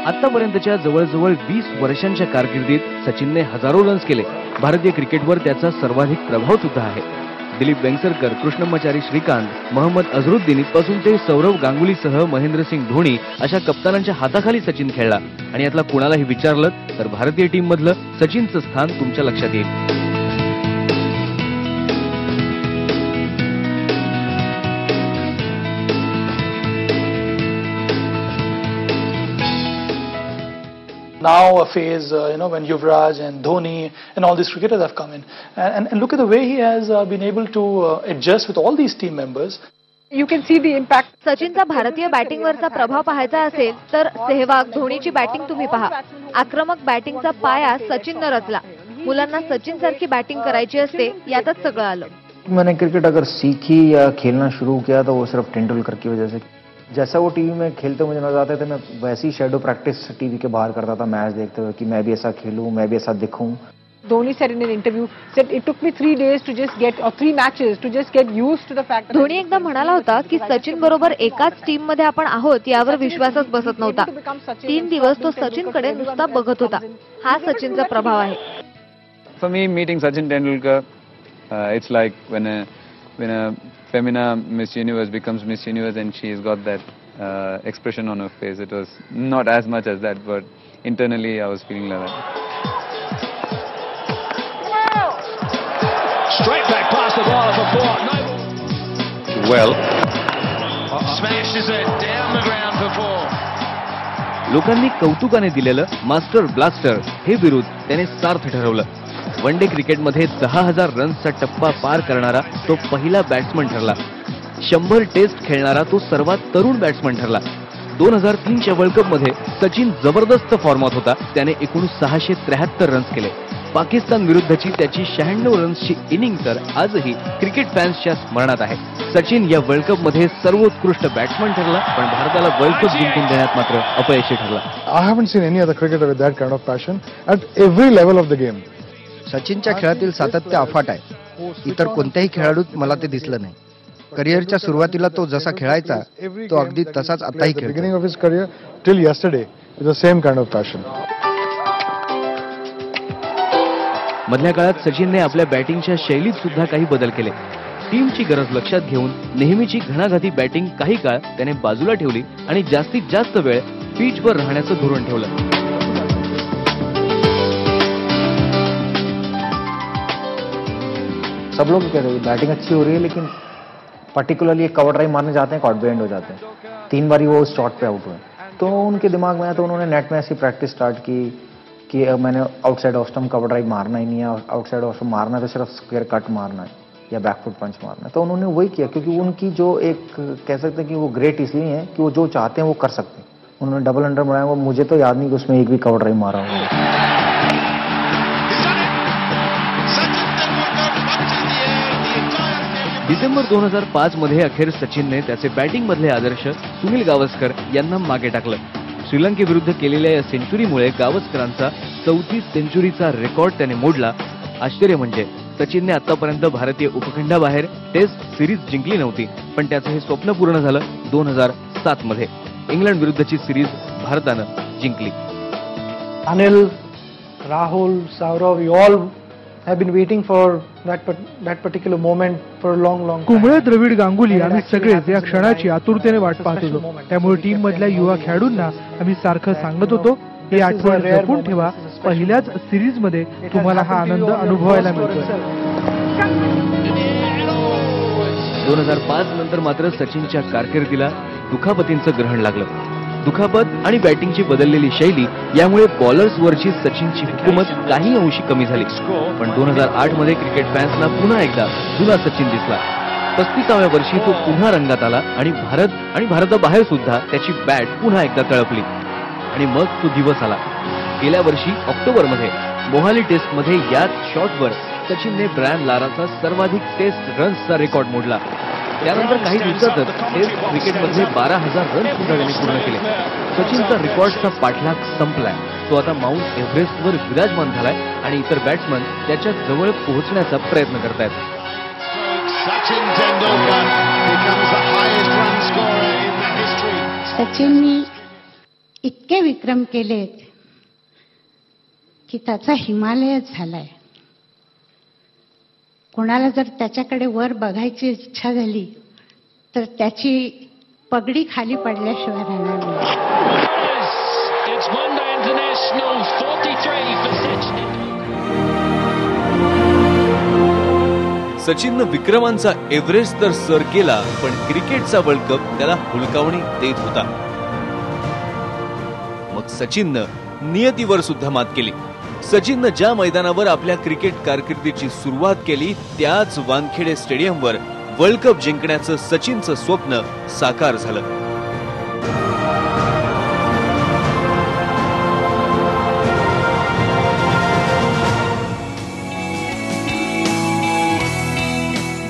आतापर्यंतच्या जवळजवळ 20 वर्षांच्या कारकिर्दीत सचिनने हजारो रन्स केले. भारतीय क्रिकेटवर त्याचा सर्वाधिक प्रभाव सुद्धा आहे. दिलीप वेंगसरकर, कृष्णम्माचारी श्रीकांत, मोहम्मद अझरुद्दीन पासून ते सौरव गांगुलीसह महेंद्रसिंग धोनी अशा कप्तानांच्या हाताखाली सचिन खेळला. आणि यातला कुणालाही विचारलं तर भारतीय टीम मधलं सचिनचं स्थान तुमच्या लक्षात येईल. Now a phase, when Yuvraj and Dhoni and all these cricketers have come in, and look at the way he has been able to adjust with all these team members. You can see the impact. सचिनचा भारतीय बॅटिंगवरचा प्रभाव पाहायचा असेल तर सेहवाग, धोनीची batting तुम्ही पहा. आक्रमक बॅटिंगचा पाया सचिननं रचला. मुलांना सचिन सारखी बॅटिंग करायची असते, यातच सगळं आलं. मैंने क्रिकेट अगर सीखी या खेलना शुरू किया तो वो सिर्फ तेंदुलकर की वजह से. जैसा वो टीवी में खेलते मुझे नजर आते थे, मैं वैसी शैडो प्रैक्टिस टीवी के बाहर करता था मैच देखते हुए कि मैं भी ऐसा खेलूं, मैं भी ऐसा दिखूं. Dhoni said in an interview that it took me 3 days to just get, or 3 matches to just get used to the fact that. Dhoni एकदा म्हणाला होता की सचिन बरोबर एकाच टीम मध्ये आपण आहोत यावर विश्वासच बसत नव्हता. 3 दिवस तो सचिनकडे नुसता बघत होता. हा सचिनचा प्रभाव आहे. For me, meeting Sachin Tendulkar, it's like when a Femina Miss Universe becomes Miss Universe and she's got that expression on her face. It was not as much as that, but internally I was feeling like that. Straight back past the ball for 4. No. Well. Smashes it down the ground for 4. लोकांनी कौतुकाने दिलेलं master blaster हे बिरुद त्याने सार्थ ठरवलं. One day क्रिकेटमध्ये 10,000 रन्सचा टप्पा पार करणारा तो पहिला बॅट्समन ठरला. 100 टेस्ट खेळणारा तो सर्वात तरुण बॅट्समन ठरला. 2003च्या वर्ल्ड कप मध्ये सचिन जबरदस्त फॉर्मात होता. त्याने एकूण 673 रन्स केले. पाकिस्तान विरुद्धची त्याची 96 रन्सची इनिंग तर आजही क्रिकेट फॅन्सच्या स्मरणात आहे. सचिन या वर्ल्ड कप मध्ये सर्वोत्कृष्ट बॅट्समन ठरला, पण भारताला वर्ल्ड कप जिंकून देण्यात मात्र अपयशी ठरला. I haven't seen any other cricketer with that kind of passion at every level of the game. सचिनच्या खेळातील सातत्य अफाट आहे. इतर कोणत्याही खेळाडूत मला ते दिसलं नाही. करिअरच्या सुरुवातीला तो जसा खेळायचा तो अगदी तसाच आताही खेळतो. Beginning of his career till yesterday with the same kind of passion. मधल्या काळात सचिनने आपल्या बॅटिंगच्या शैलीत सुद्धा काही बदल केले. टीमची गरज लक्षात घेऊन नेहमीची घणाघाती बॅटिंग काही काळ त्याने बाजूला ठेवली आणि जास्तीत जास्त वेळ पिचवर राहण्याचं धोरण ठेवलं. सब लोग कह रहे हैं बैटिंग अच्छी हो रही है, लेकिन पर्टिकुलरली कवर ड्राइव मारने जाते हैं, कॉट बैंड हो जाते हैं. 3 बार वो शॉट पे आउट हुए. तो उनके दिमाग में आया, तो उन्होंने नेट में ऐसी प्रैक्टिस स्टार्ट की कि मैंने outside off stump cover drive मारना ही नहीं है. आउटसाइड ऑफ स्टंप मारना है तो सिर्फ स्क्वायर कट मारना है या बैकफुट पंच मारना है. तो उन्होंने वही किया, क्योंकि उनकी जो एक कह सकते हैं कि वो ग्रेट इसलिए है कि वो जो चाहते हैं वो कर सकते हैं. उन्होंने डबल अंडर बनाया. वो मुझे तो याद नहीं कि उसमें एक भी कवर ड्राइव मारा होगा. डिसेंबर 2005 मध्ये अखेर सचिनने त्याचे बॅटिंग मधले आदर्श सुनील गावस्कर यांना मागे टाकलं. श्रीलंकेविरुद्ध केलेल्या या सेंचुरीमुळे गावस्करांचा 34 सेंचुरीचा रेकॉर्ड त्याने मोडला. आश्चर्य म्हणजे सचिनने आतापर्यंत भारतीय उपखंडाबाहेर टेस्ट सिरीज जिंकली नव्हती, पण त्याचं हे स्वप्न पूर्ण झालं 2007 मध्ये. इंग्लंड विरुद्धची सिरीज भारतानं जिंकली. Anil, Rahul, Saurav, we all have been waiting for that particular moment for a long time. Kumble, Dravid, Ganguly आम्ही सगळेच या क्षणाची आतुरतेने वाट पाहत होतो. त्यामुळे टीम मधल्या युवा खेळाडूंना आम्ही सारखं सांगत होतो, ही आठवण जपून ठेवा. पहिल्याच सिरीज मध्ये तुम्हाला हा आनंद अनुभवायला मिळतोय. 2005 नंतर मात्र सचिनच्या कारकिर्दीला दुखापतींचं ग्रहण लागलं. दुखापत आणि बॅटिंगची बदललेली शैली यामुळे बॉलर्सवरची सचिनची हुकूमत काही अंशी कमी झाली. पण 2008 मध्ये क्रिकेट फॅन्सना पुन्हा एकदा जुना सचिन दिसला. 35व्या वर्षी तो पुन्हा रंगात आला आणि भारताबाहेर सुद्धा त्याची बॅट पुन्हा एकदा तळपली. आणि मग तो दिवस आला. गेल्या वर्षी ऑक्टोबरमध्ये मोहाली टेस्टमध्ये याच शॉटवर सचिनने ब्रायन लाराचा सर्वाधिक टेस्ट रन्सचा रेकॉर्ड मोडला. त्यानंतर काही दिवसातच टेस्ट क्रिकेटमध्ये 12,000 रन सुद्धा त्यांनी पूर्ण केले. सचिनचा रेकॉर्डचा पाठलाग संपलाय. तो आता माउंट एव्हरेस्टवर विराजमान झालाय आणि इतर बॅट्समन त्याच्या जवळ पोहोचण्याचा प्रयत्न करतायत. सचिननी इतके विक्रम केलेत की त्याचा हिमालयच झालाय. कोणाला जर त्याच्याकडे वर बघायची इच्छा झाली तर त्याची पगडी खाली पडल्याशिवाय राहणार नाही. It's Monday International 43 for Sachin. सचिननं विक्रमांचा एव्हरेस्ट तर सर केला, पण क्रिकेटचा वर्ल्ड कप त्याला हुलकावणी देत होता. मग सचिननं नियतीवर सुद्धा मात केली. सचिननं ज्या मैदानावर आपल्या क्रिकेट कारकिर्दीची सुरुवात केली त्याच वानखेडे स्टेडियमवर वर्ल्ड कप जिंकण्याचं सचिनचं स्वप्न साकार झालं.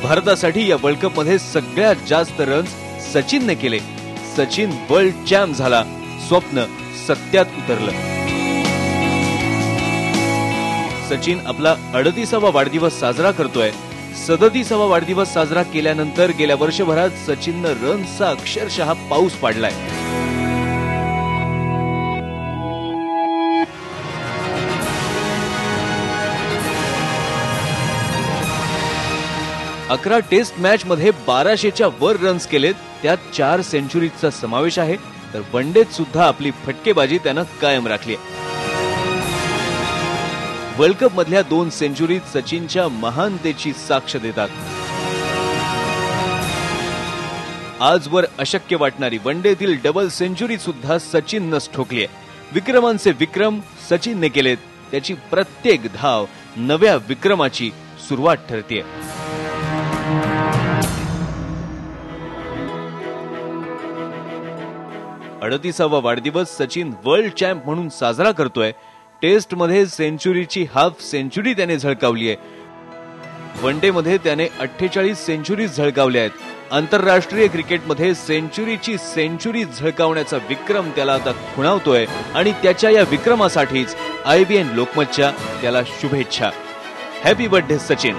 भारतासाठी या वर्ल्ड कप मध्ये सगळ्यात जास्त रन्स सचिनने केले. सचिन वर्ल्ड चॅम्प झाला. स्वप्न सत्यात उतरलं. सचिन आपला 38वा वाढदिवस साजरा करतोय. 37वा वाढदिवस साजरा केल्यानंतर गेल्या वर्षभरात सचिननं रन्सचा अक्षरशः पाऊस पाडलाय. अकरा टेस्ट मॅच मध्ये 1200च्या वर रन्स केलेत. त्यात 4 सेंचुरीजचा समावेश आहे. तर वनडेत सुद्धा आपली फटकेबाजी त्यानं कायम राखली. वर्ल्ड कप मधल्या 2 सेंचुरीज सचिनच्या महानतेची साक्ष देतात. आजवर अशक्य वाटणारी वनडेतील डबल सेंचुरी सुद्धा सचिननंच ठोकली आहे. विक्रमांचे विक्रम सचिनने केलेत. त्याची प्रत्येक धाव नव्या विक्रमाची सुरुवात ठरतेय. अडतीसावा वाढदिवस सचिन वर्ल्ड चॅम्प म्हणून साजरा करतोय. टेस्ट मध्ये सेंचुरीची हाफ सेंचुरी त्याने झळकावली आहे. वन डे मध्ये त्याने 48 सेंचुरीज झळकावल्या आहेत. आंतरराष्ट्रीय क्रिकेटमध्ये सेंचुरीची सेंचुरी झळकावण्याचा विक्रम त्याला आता खुणावतोय आणि त्याच्या या विक्रमासाठीच IBN लोकमतच्या त्याला शुभेच्छा. Happy birthday Sachin.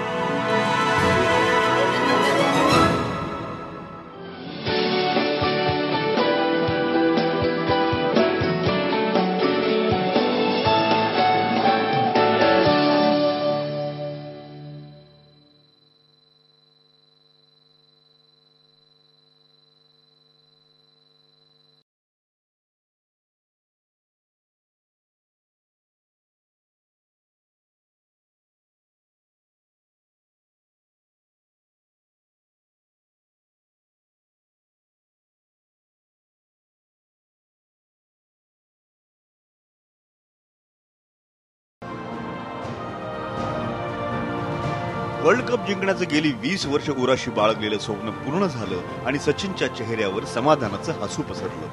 World cup जिंकण्याचं गेली 20 वर्ष उराशी बाळगलेलं स्वप्न पूर्ण झालं आणि सचिनच्या चेहऱ्यावर समाधानाचं हसू पसरलं.